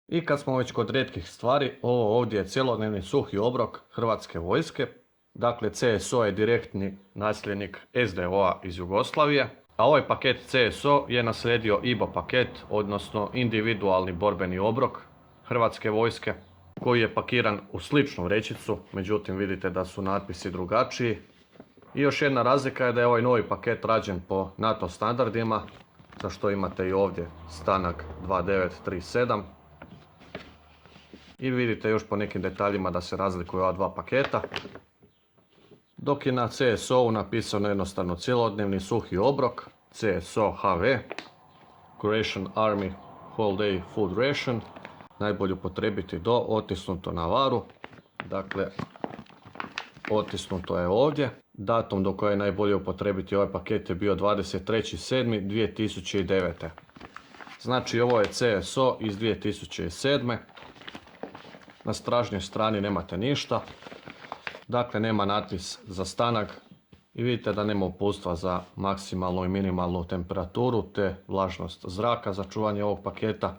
I kad smo već kod rijetkih stvari, ovo ovdje je cjelodnevni suhi obrok Hrvatske vojske. Dakle, CSO je direktni nasljednik SDO-a iz Jugoslavije, a ovaj paket CSO je naslijedio IBO paket, odnosno individualni borbeni obrok Hrvatske vojske, koji je pakiran u sličnu vrećicu, međutim vidite da su natpisi drugačiji. I još jedna razlika je da je ovaj novi paket rađen po NATO standardima, za što imate i ovdje stanak 2937. I vidite još po nekim detaljima da se razlikuju ova dva paketa. Dok je na CSO-u napisano jednostavno cjelodnevni suhi obrok, CSO HV, Croatian Army Whole Day Food Ration, najbolje upotrijebiti do, otisnuto na varu. Dakle, otisnuto je ovdje. Datum do koje je najbolje upotrijebiti ovaj paket je bio 23.7.2009. Znači ovo je CSO iz 2007. Na stražnjoj strani nemate ništa. Dakle, nema natpis za stanak i vidite da nema uputstva za maksimalnu i minimalnu temperaturu te vlažnost zraka za čuvanje ovog paketa.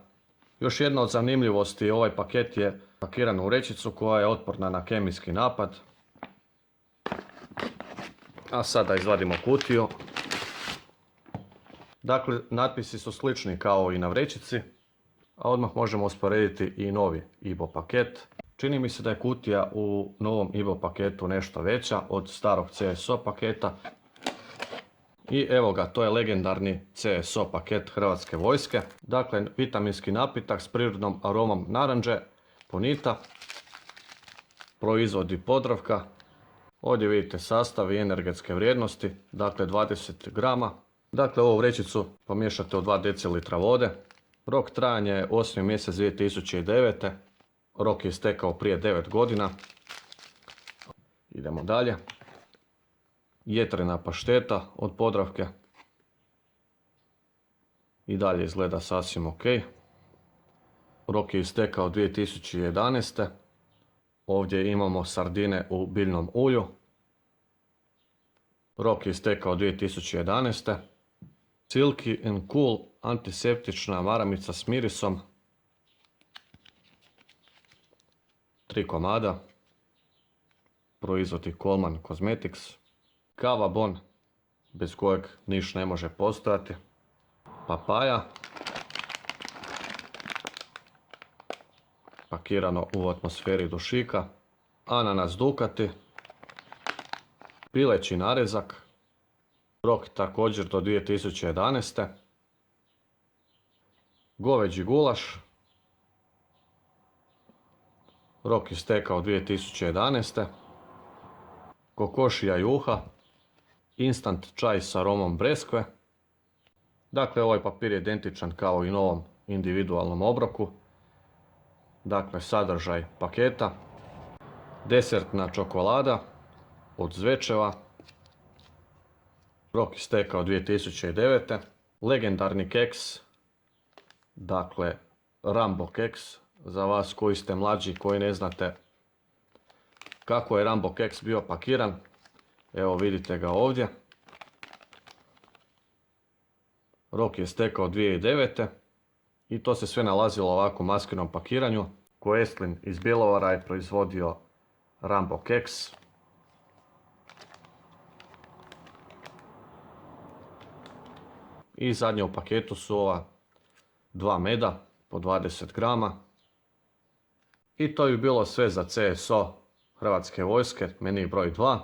Još jedna od zanimljivosti, ovaj paket je pakiran u vrećicu koja je otporna na kemijski napad. A sada izvadimo kutiju. Dakle, natpisi su slični kao i na vrećici, a odmah možemo usporediti i novi IBO paket. Čini mi se da je kutija u novom IBO paketu nešto veća od starog CSO paketa. I evo ga, to je legendarni CSO paket Hrvatske vojske. Dakle, vitaminski napitak s prirodnom aromom naranče, Ponita, proizvodi Podravka. Ovdje vidite sastav i energetske vrijednosti, dakle 20 grama. Dakle, ovu vrećicu pomiješate u 2 decilitra vode. Rok trajanja je 8. mjesec 2009. Rok je istekao prije 9 godina. Idemo dalje. Jetrena pašteta od Podravke. I dalje izgleda sasvim ok. Rok je istekao 2011. Ovdje imamo sardine u biljnom ulju. Rok je istekao 2011. Silky and Cool antiseptična maramica s mirisom. 3 komada. Proizvodi Coleman Cosmetics. Kava Bon, bez kojeg niš ne može postojati. Papaja. Pakirano u atmosferi dušika. Ananas Ducati. Pileći narezak. Rok također do 2011. Goveđi gulaš. Rok istekao 2011. Kokošija juha. Instant čaj s aromom breskve. Dakle, ovaj papir je identičan kao i novom individualnom obroku. Dakle, sadržaj paketa. Desertna čokolada od Zvečeva. Rok istekao 2009. Legendarni keks. Dakle, Rambo keks. Za vas koji ste mlađi, koji ne znate kako je Rambo keks bio pakiran. Evo vidite ga ovdje. Rok je istekao 2009. I to se sve nalazilo ovako u maskirnom pakiranju. Koestlin iz Bjelovara je proizvodio Rambo keks. I zadnje u paketu su ova 2 meda po 20 grama. I to bi bilo sve za CSO Hrvatske vojske, meni broj 2.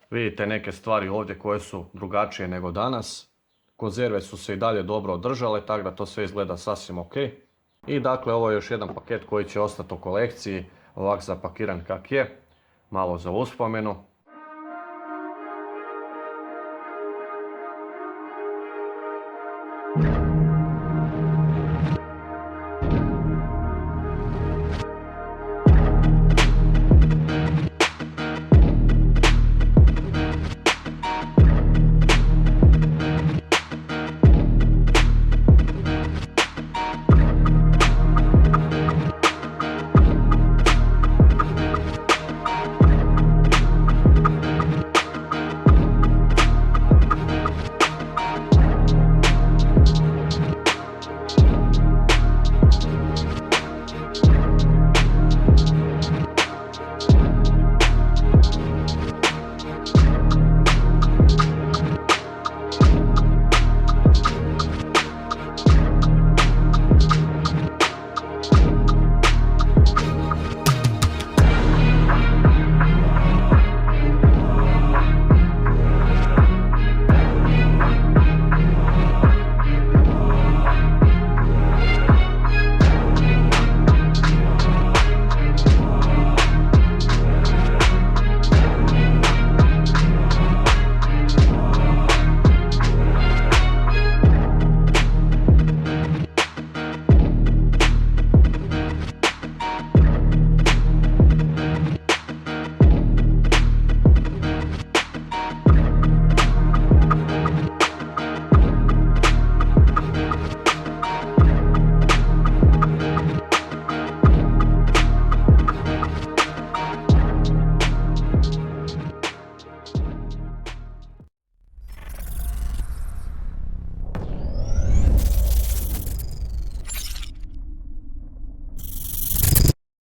Vidite neke stvari ovdje koje su drugačije nego danas. Konzerve su se i dalje dobro održale, tako da to sve izgleda sasvim ok. I dakle, ovo je još jedan paket koji će ostati u kolekciji, ovak zapakiran kak je, malo za uspomenu.